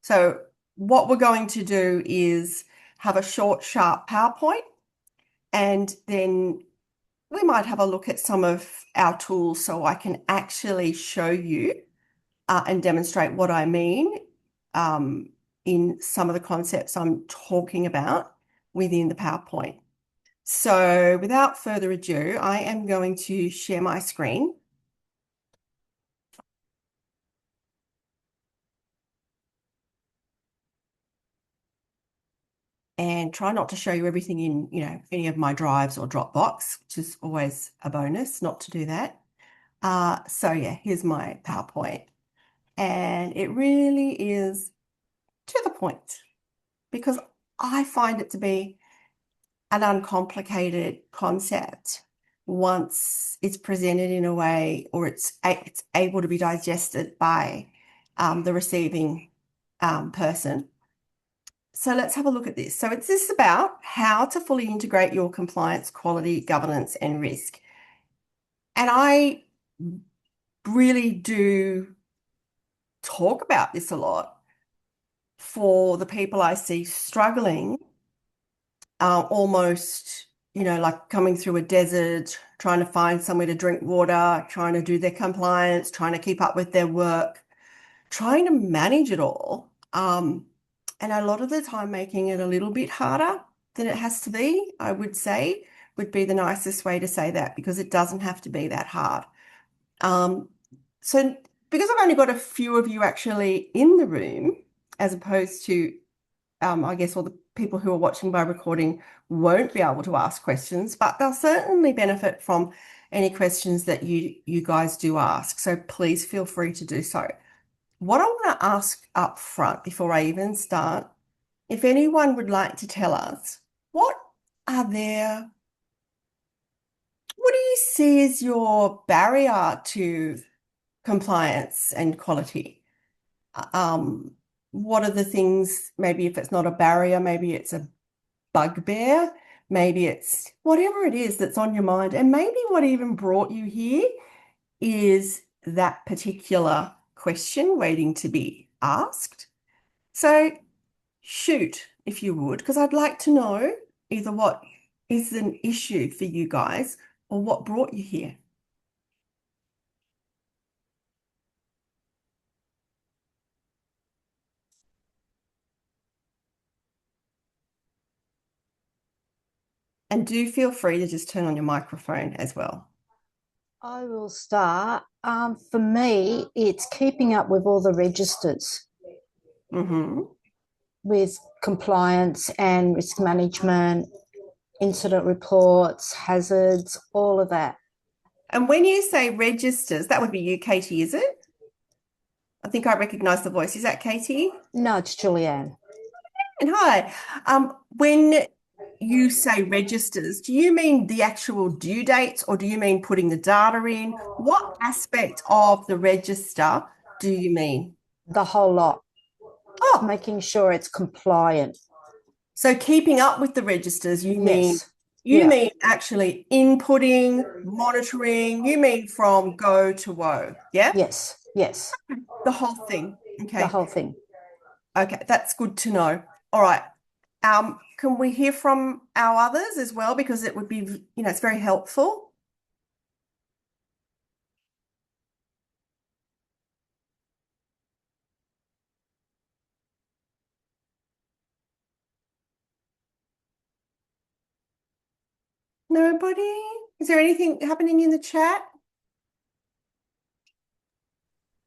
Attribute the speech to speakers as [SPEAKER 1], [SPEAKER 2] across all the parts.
[SPEAKER 1] So what we're going to do is have a short, sharp PowerPoint, and then we might have a look at some of our tools so I can actually show you and demonstrate what I mean in some of the concepts I'm talking about within the PowerPoint. So without further ado, I am going to share my screen. And try not to show you everything in, any of my drives or Dropbox, which is always a bonus not to do that. So yeah, here's my PowerPoint. And it really is to the point because I find it to be an uncomplicated concept once it's presented in a way or it's able to be digested by the receiving person. So let's have a look at this. So it's this about how to fully integrate your compliance, quality, governance, and risk. And I really do talk about this a lot for the people I see struggling, almost, like coming through a desert, trying to find somewhere to drink water, trying to do their compliance, trying to keep up with their work, trying to manage it all. And a lot of the time making it a little bit harder than it has to be, I would say, would be the nicest way to say that because it doesn't have to be that hard. So because I've only got a few of you actually in the room, as opposed to, I guess all the people who are watching by recording won't be able to ask questions, but they'll certainly benefit from any questions that you guys do ask. So please feel free to do so. What I want to ask up front before I even start, if anyone would like to tell us, what do you see as your barrier to compliance and quality? What are the things, maybe if it's not a barrier, maybe it's a bugbear, maybe it's whatever it is that's on your mind, and maybe what even brought you here is that particular question waiting to be asked. So shoot, if you would, because I'd like to know either what is an issue for you guys or what brought you here. And do feel free to just turn on your microphone as well.
[SPEAKER 2] I will start. For me, it's keeping up with all the registers with compliance and risk management, incident reports, hazards, all of that.
[SPEAKER 1] And when you say registers, that would be you, Katie, is it? I think I recognise the voice. Is that Katie?
[SPEAKER 2] No, it's Julianne.
[SPEAKER 1] And hi. When you say registers, do you mean the actual due dates or do you mean putting the data in? What aspect of the register do you mean?
[SPEAKER 2] The whole lot.
[SPEAKER 1] Oh,
[SPEAKER 2] Making sure it's compliant.
[SPEAKER 1] so keeping up with the registers, you mean
[SPEAKER 2] Yeah.
[SPEAKER 1] actually inputting, monitoring, you mean from go to woe, yeah?
[SPEAKER 2] Yes. Yes.
[SPEAKER 1] The whole thing.
[SPEAKER 2] The
[SPEAKER 1] Okay.
[SPEAKER 2] whole thing.
[SPEAKER 1] Okay, that's good to know. All right. Can we hear from our others as well? Because it would be, it's very helpful. Nobody? Is there anything happening in the chat?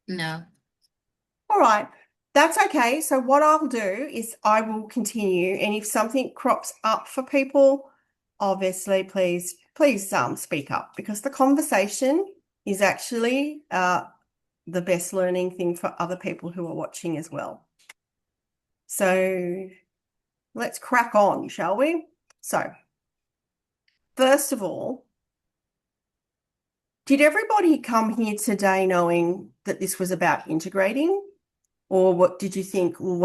[SPEAKER 3] No.
[SPEAKER 1] All right. That's okay. So what I'll do is I will continue. And if something crops up for people, obviously, please speak up because the conversation is actually the best learning thing for other people who are watching as well. So let's crack on, shall we? So first of all, did everybody come here today knowing that this was about integrating? Or what did you think? Well,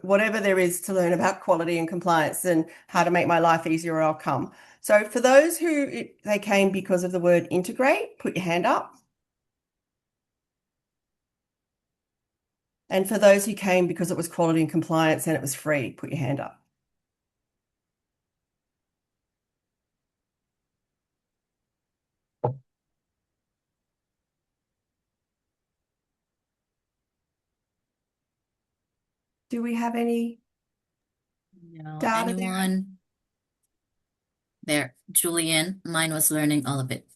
[SPEAKER 1] whatever there is to learn about quality and compliance and how to make my life easier, I'll come. So for those who they came because of the word integrate, put your hand up. And for those who came because it was quality and compliance and it was free, put your hand up. Do we have any
[SPEAKER 3] No,
[SPEAKER 1] data there?
[SPEAKER 3] anyone? There, Julian, mine was learning all of it.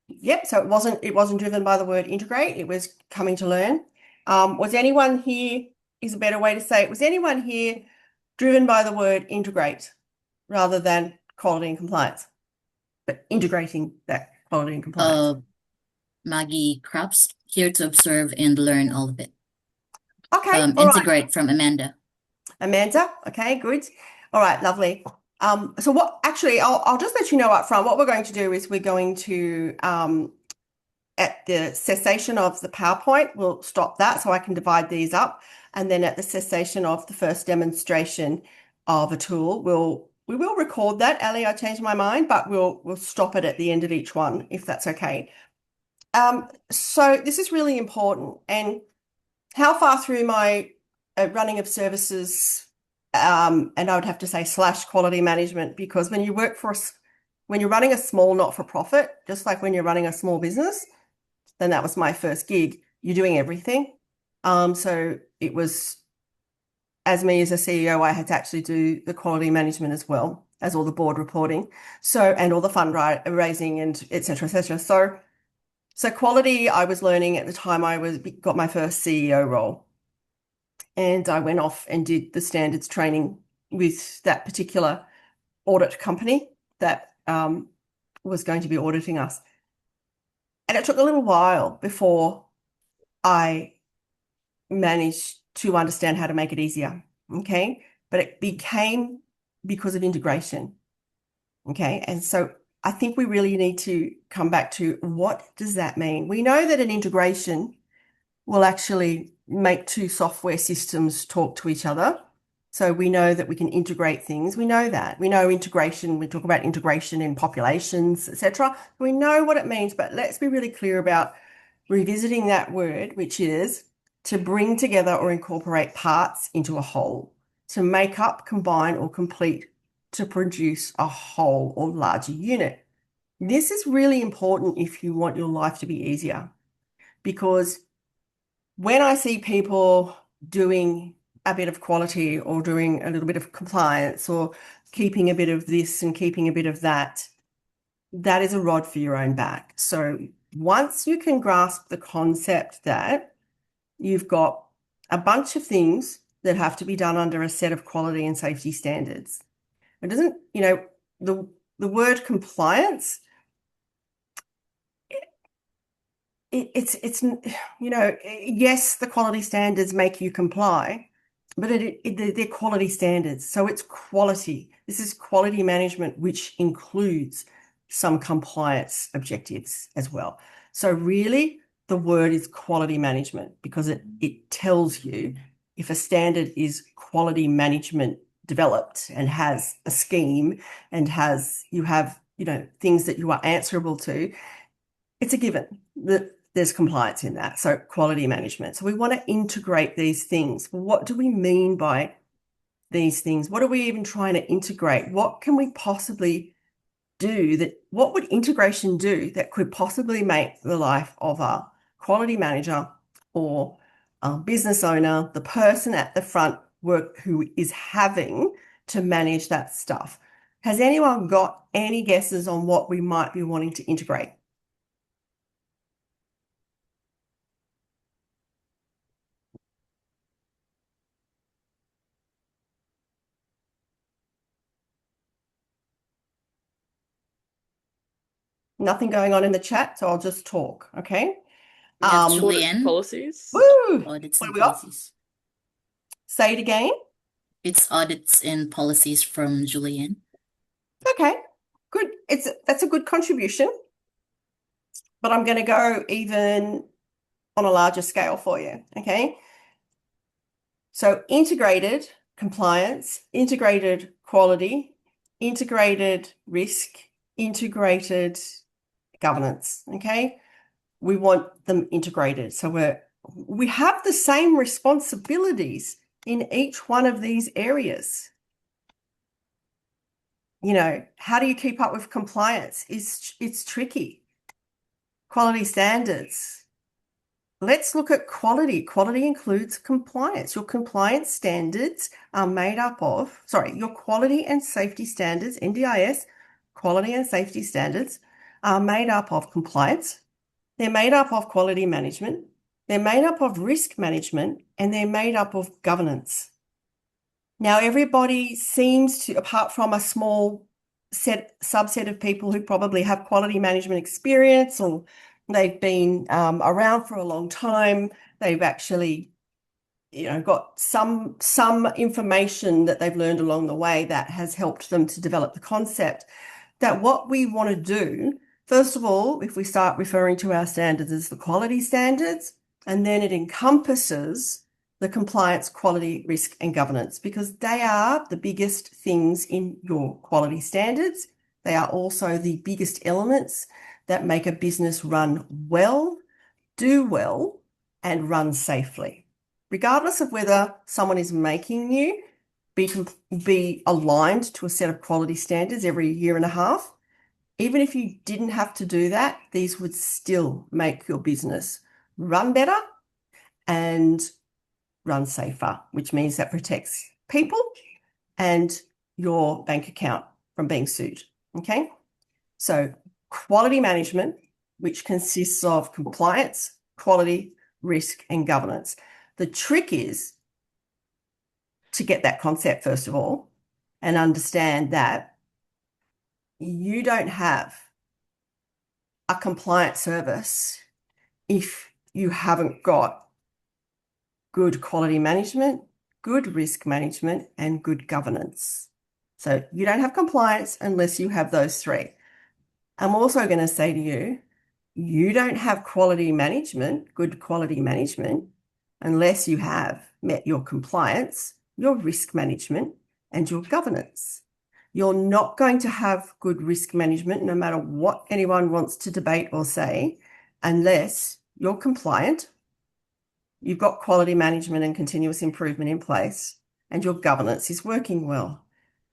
[SPEAKER 1] Yep, so it wasn't driven by the word integrate, it was coming to learn. Was anyone here, is a better way to say it, was anyone here driven by the word integrate rather than quality and compliance? But integrating that quality and compliance.
[SPEAKER 3] Maggie Krabs, here to observe and learn all of it.
[SPEAKER 1] Okay, all right.
[SPEAKER 3] Integrate from Amanda.
[SPEAKER 1] Amanda, okay, good. All right, lovely. So what actually I'll just let you know up front, what we're going to do is we're going to at the cessation of the PowerPoint, we'll stop that so I can divide these up. And then at the cessation of the first demonstration of a tool, we will record that. Ali, I changed my mind, but we'll stop it at the end of each one, if that's okay. So this is really important. And how far through my running of services, and I would have to say / quality management, because when you work for when you're running a small not-for-profit, just like when you're running a small business, then that was my first gig. You're doing everything. So it was, as me as a CEO, I had to actually do the quality management as well as all the board reporting. So, and all the fundraising and et cetera, et cetera. So quality, I was learning at the time got my first CEO role. And I went off and did the standards training with that particular audit company that was going to be auditing us. And it took a little while before I managed to understand how to make it easier, okay? But it became because of integration, okay? And so I think we really need to come back to what does that mean? We know that an integration will actually make two software systems talk to each other. So we know that we can integrate things. We know that. We know integration. We talk about integration in populations, etc. We know what it means, but let's be really clear about revisiting that word, which is to bring together or incorporate parts into a whole, to make up, combine, or complete to produce a whole or larger unit. This is really important if you want your life to be easier, because when I see people doing a bit of quality or doing a little bit of compliance or keeping a bit of this and keeping a bit of that, that is a rod for your own back. So once you can grasp the concept that you've got a bunch of things that have to be done under a set of quality and safety standards, it doesn't, the word compliance, it's yes, the quality standards make you comply, but they're quality standards. So it's quality. This is quality management, which includes some compliance objectives as well. So really, the word is quality management because it tells you if a standard is quality management developed and has a scheme and you have things that you are answerable to, it's a given that there's compliance in that. So quality management. So we want to integrate these things. What do we mean by these things? What are we even trying to integrate? What can we possibly do what would integration do that could possibly make the life of a quality manager or a business owner, the person at the front who is having to manage that stuff? Has anyone got any guesses on what we might be wanting to integrate? Nothing going on in the chat, so I'll just talk, okay?
[SPEAKER 3] Yes,
[SPEAKER 4] Audit
[SPEAKER 3] Julian.
[SPEAKER 4] policies.
[SPEAKER 1] Woo!
[SPEAKER 3] Audits
[SPEAKER 1] What
[SPEAKER 3] and
[SPEAKER 1] do we got?
[SPEAKER 3] policies.
[SPEAKER 1] Say it again.
[SPEAKER 3] It's audits and policies from Julian.
[SPEAKER 1] Okay, good. That's a good contribution, but I'm going to go even on a larger scale for you, okay? So integrated compliance, integrated quality, integrated risk, integrated governance, okay? We want them integrated. So we're we have the same responsibilities in each one of these areas. You know, how do you keep up with compliance? It's tricky. Quality standards. Let's look at quality. Quality includes compliance. Your compliance standards are made up of, your quality and safety standards, NDIS, quality and safety standards are made up of compliance. They're made up of quality management. They're made up of risk management, and they're made up of governance. Now, everybody seems to, apart from a small subset of people who probably have quality management experience or they've been around for a long time, they've actually, got some information that they've learned along the way that has helped them to develop the concept that what we want to do, first of all, if we start referring to our standards as the quality standards, and then it encompasses the compliance, quality, risk, and governance, because they are the biggest things in your quality standards. They are also the biggest elements that make a business run well, do well, and run safely. Regardless of whether someone is making you be aligned to a set of quality standards every year and a half, even if you didn't have to do that, these would still make your business run better and run safer, which means that protects people and your bank account from being sued. Okay? So quality management, which consists of compliance, quality, risk, and governance. The trick is to get that concept, first of all, and understand that you don't have a compliance service if you haven't got good quality management, good risk management, and good governance. So you don't have compliance unless you have those three. I'm also going to say to you, you don't have quality management, good quality management, unless you have met your compliance, your risk management, and your governance. You're not going to have good risk management, no matter what anyone wants to debate or say, unless you're compliant, you've got quality management and continuous improvement in place, and your governance is working well.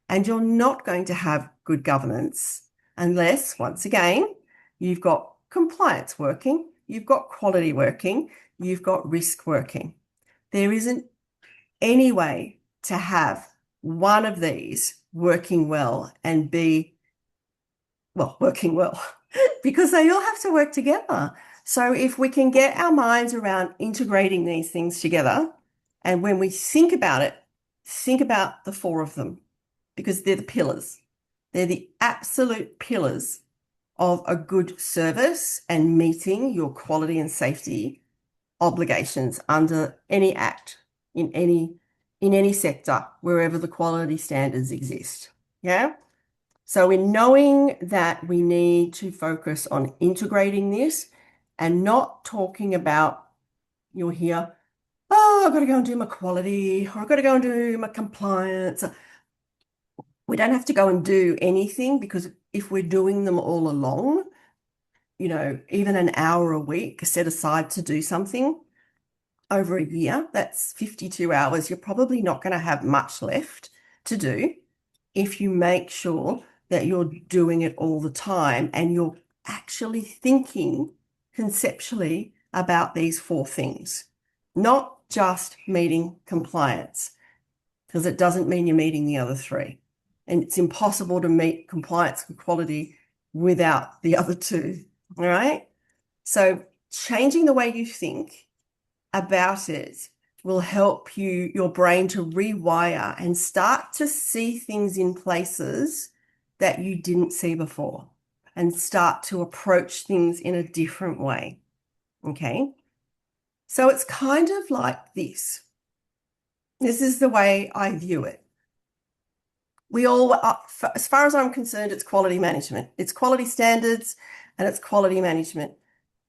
[SPEAKER 1] And you're not going to have good governance unless, once again, you've got compliance working, you've got quality working, you've got risk working. There isn't any way to have one of these working well and be, working well, because they all have to work together. So if we can get our minds around integrating these things together, and when we think about it, think about the four of them, because they're the pillars. They're the absolute pillars of a good service and meeting your quality and safety obligations under any act in any sector, wherever the quality standards exist. Yeah. So in knowing that we need to focus on integrating this and not talking about, you'll hear, oh, I've got to go and do my quality, or I've got to go and do my compliance. We don't have to go and do anything, because if we're doing them all along, even an hour a week set aside to do something over a year, that's 52 hours. You're probably not going to have much left to do if you make sure that you're doing it all the time and you're actually thinking conceptually about these four things, not just meeting compliance, because it doesn't mean you're meeting the other three. And it's impossible to meet compliance and quality without the other two, all right? So changing the way you think about it will help your brain to rewire and start to see things in places that you didn't see before, and start to approach things in a different way, okay? So it's kind of like this. This is the way I view it. We all, as far as I'm concerned, it's quality management. It's quality standards and it's quality management.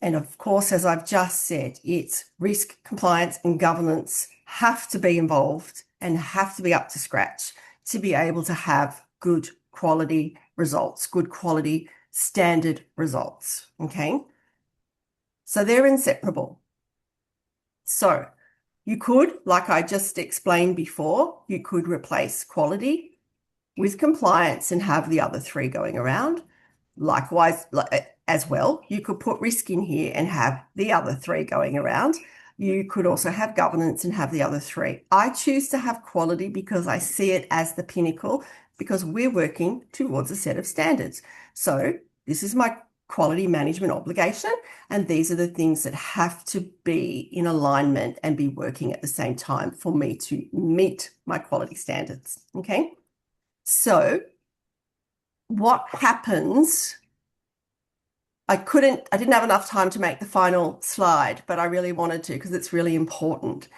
[SPEAKER 1] And of course, as I've just said, it's risk, compliance, and governance have to be involved and have to be up to scratch to be able to have good quality results, good quality standard results, okay? So they're inseparable. So you could, like I just explained before, you could replace quality with compliance and have the other three going around. Likewise, as well, you could put risk in here and have the other three going around. You could also have governance and have the other three. I choose to have quality because I see it as the pinnacle, because we're working towards a set of standards. So this is my quality management obligation, and these are the things that have to be in alignment and be working at the same time for me to meet my quality standards. Okay. So what happens? I didn't have enough time to make the final slide, but I really wanted to because it's really important.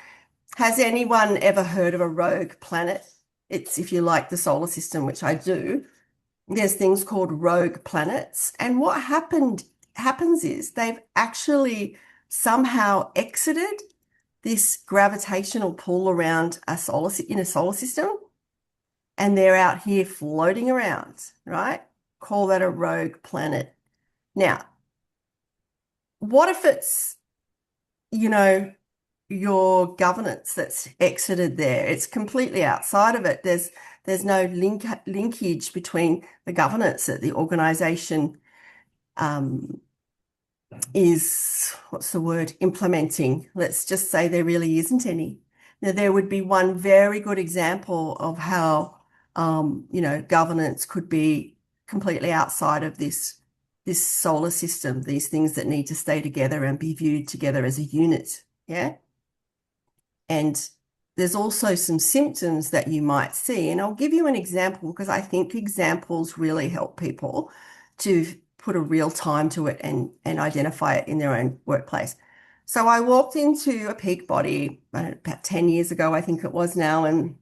[SPEAKER 1] Has anyone ever heard of a rogue planet? It's, if you like, the solar system, which I do. There's things called rogue planets. And what happens is they've actually somehow exited this gravitational pull around in a solar system, and they're out here floating around, right? Call that a rogue planet. Now, what if it's, your governance that's exited there? It's completely outside of it. There's no linkage between the governance that the organisation is, implementing. Let's just say there really isn't any. Now, there would be one very good example of how, governance could be completely outside of this solar system, these things that need to stay together and be viewed together as a unit. Yeah. And there's also some symptoms that you might see. And I'll give you an example because I think examples really help people to put a real time to it and identify it in their own workplace. So I walked into a peak body about 10 years ago, I think it was now, and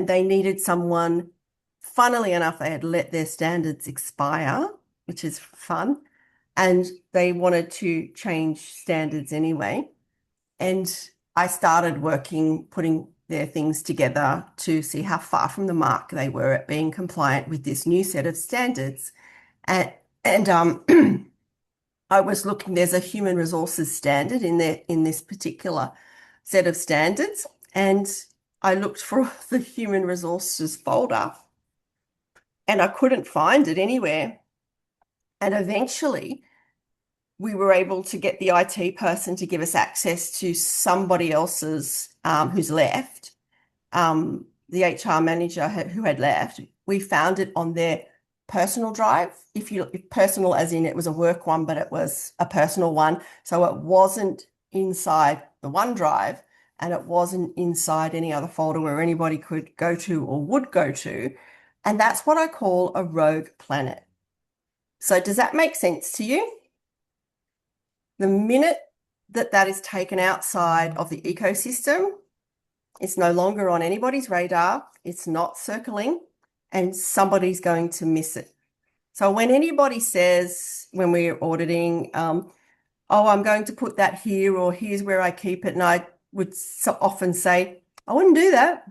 [SPEAKER 1] they needed someone. Funnily enough, they had let their standards expire, which is fun, and they wanted to change standards anyway. And I started putting their things together to see how far from the mark they were at being compliant with this new set of standards. And I was looking, there's a human resources standard in this particular set of standards, and I looked for the human resources folder and I couldn't find it anywhere. And eventually we were able to get the IT person to give us access to somebody else's who's left, the HR manager who had left. We found it on their personal drive. If personal as in it was a work one, but it was a personal one. So it wasn't inside the OneDrive and it wasn't inside any other folder where anybody could go to or would go to. And that's what I call a rogue planet. So does that make sense to you? The minute that is taken outside of the ecosystem, it's no longer on anybody's radar, it's not circling, and somebody's going to miss it. So when anybody says, when we're auditing, oh, I'm going to put that here, or here's where I keep it, and I would so often say, I wouldn't do that,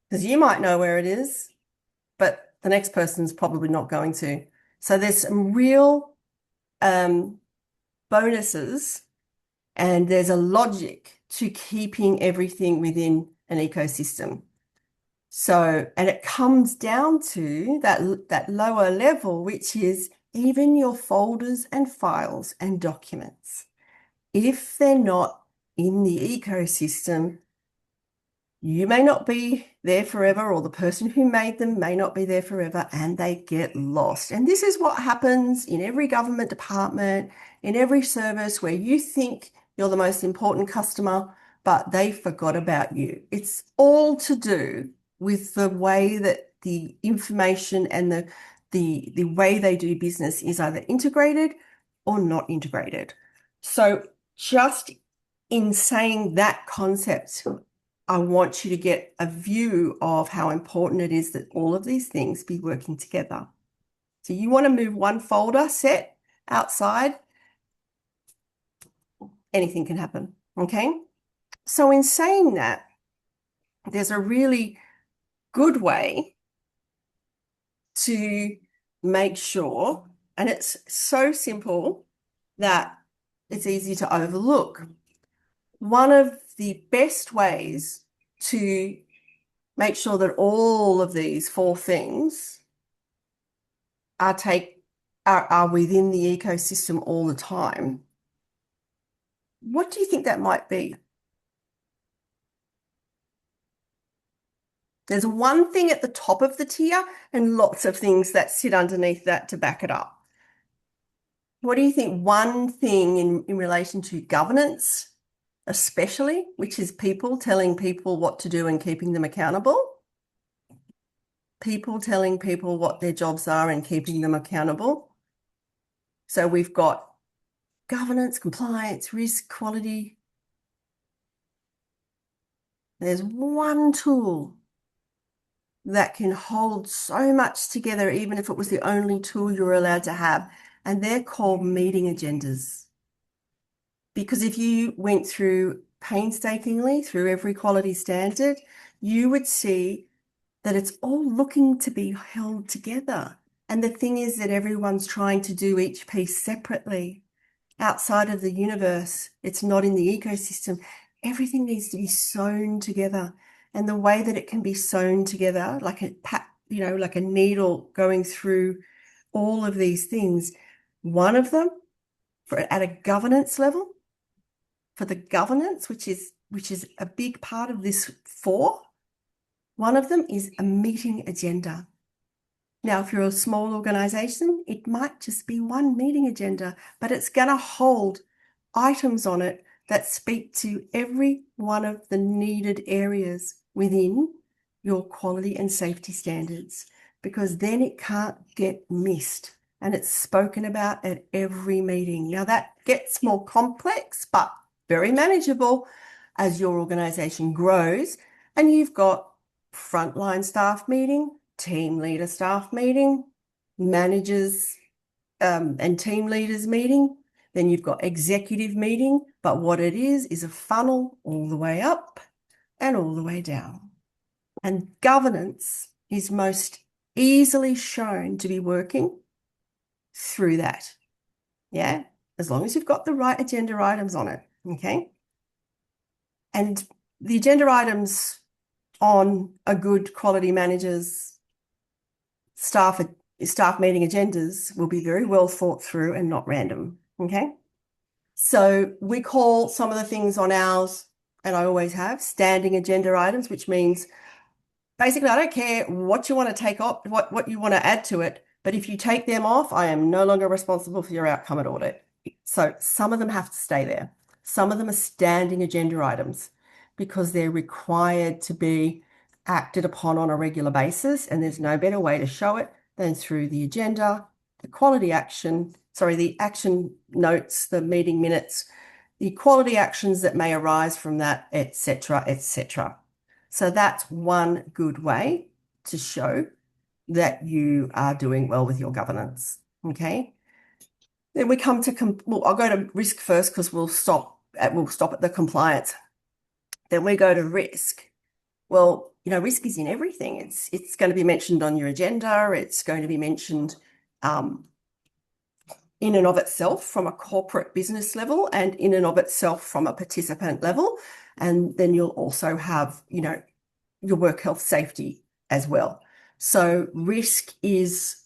[SPEAKER 1] because you might know where it is, but the next person's probably not going to. So there's some real bonuses, and there's a logic to keeping everything within an ecosystem. So, and it comes down to that lower level, which is even your folders and files and documents. If they're not in the ecosystem, you may not be there forever, or the person who made them may not be there forever, and they get lost. And this is what happens in every government department, in every service where you think you're the most important customer, but they forgot about you. It's all to do with the way that the information and the way they do business is either integrated or not integrated. So just in saying that concept, I want you to get a view of how important it is that all of these things be working together. So you want to move one folder set outside, anything can happen, okay? So in saying that, there's a really good way to make sure, and it's so simple that it's easy to overlook. one of the best ways to make sure that all of these 4 things are within the ecosystem all the time. What do you think that might be? There's one thing at the top of the tier and lots of things that sit underneath that to back it up. What do you think one thing in relation to governance, especially, which is people telling people what to do and keeping them accountable? People telling people what their jobs are and keeping them accountable. So we've got governance, compliance, risk, quality. There's one tool that can hold so much together, even if it was the only tool you're allowed to have, and they're called meeting agendas. Because if you went through painstakingly through every quality standard, you would see that it's all looking to be held together. And the thing is that everyone's trying to do each piece separately. Outside of the universe, it's not in the ecosystem. Everything needs to be sewn together. And the way that it can be sewn together, like like a needle going through all of these things, one of them at a governance level, for the governance, which is a big part of this 4, one of them is a meeting agenda. Now, if you're a small organisation, it might just be one meeting agenda, but it's going to hold items on it that speak to every one of the needed areas within your quality and safety standards, because then it can't get missed and it's spoken about at every meeting. Now, that gets more complex, but very manageable as your organisation grows, and you've got frontline staff meeting, team leader staff meeting, managers and team leaders meeting. Then you've got executive meeting, but what it is a funnel all the way up and all the way down. And governance is most easily shown to be working through that. Yeah, as long as you've got the right agenda items on it, okay? And the agenda items on a good quality manager's staff meeting agendas will be very well thought through and not random, okay? So we call some of the things on ours, and I always have, standing agenda items, which means basically I don't care what you want to take off, what you want to add to it, but if you take them off, I am no longer responsible for your outcome at audit. So some of them have to stay there. Some of them are standing agenda items because they're required to be acted upon on a regular basis, and there's no better way to show it than through the agenda, the action notes, the meeting minutes, the quality actions that may arise from that, etc., etc. So that's one good way to show that you are doing well with your governance, okay? Then we come to, I'll go to risk first because we'll stop at the compliance. Then we go to risk. Well, risk is in everything. It's going to be mentioned on your agenda. It's going to be mentioned in and of itself from a corporate business level and in and of itself from a participant level. And then you'll also have, your work health safety as well. So risk is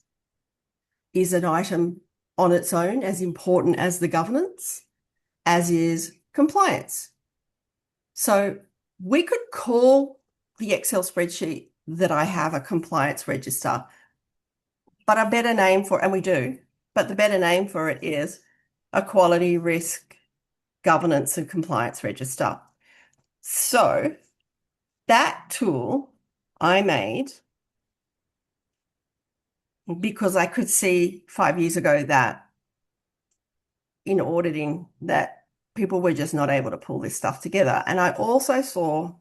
[SPEAKER 1] an item on its own, as important as the governance, as is compliance. So we could call the Excel spreadsheet that I have a compliance register, but a better name for, and we do, but the better name for it is a quality, risk, governance and compliance register. So that tool I made because I could see 5 years ago that in auditing that people were just not able to pull this stuff together. And I also saw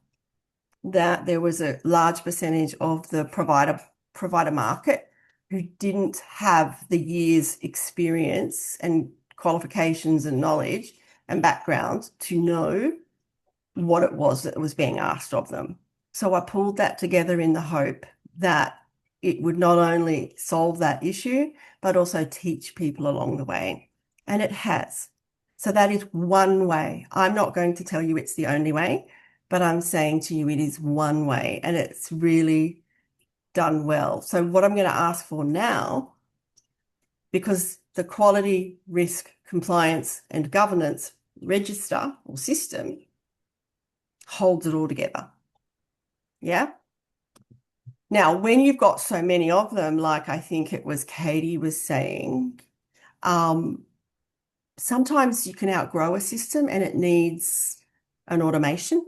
[SPEAKER 1] that there was a large percentage of the provider market who didn't have the years experience and qualifications and knowledge and background to know what it was that was being asked of them. So I pulled that together in the hope that it would not only solve that issue, but also teach people along the way. And it has. So that is one way. I'm not going to tell you it's the only way, but I'm saying to you it is one way, and it's really done well. So what I'm going to ask for now, because the quality, risk, compliance, and governance register or system holds it all together. Yeah. Now, when you've got so many of them, like I think it was Katie was saying, sometimes you can outgrow a system and it needs an automation.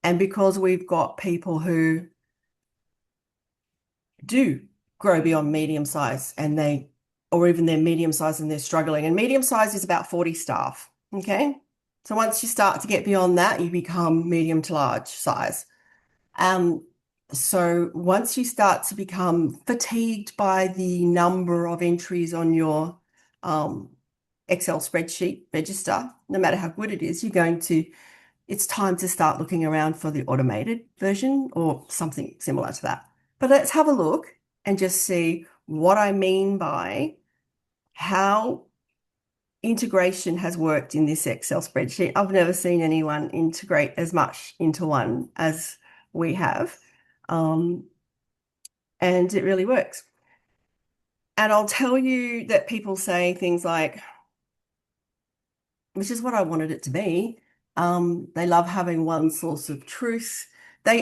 [SPEAKER 1] And because we've got people who do grow beyond medium size or even they're medium size and they're struggling, and medium size is about 40 staff. Okay. So once you start to get beyond that, you become medium to large size. So once you start to become fatigued by the number of entries on your Excel spreadsheet register, no matter how good it is, it's time to start looking around for the automated version or something similar to that. But let's have a look and just see what I mean by how integration has worked in this Excel spreadsheet. I've never seen anyone integrate as much into one as we have. And it really works. And I'll tell you that people say things like, which is what I wanted it to be, they love having one source of truth.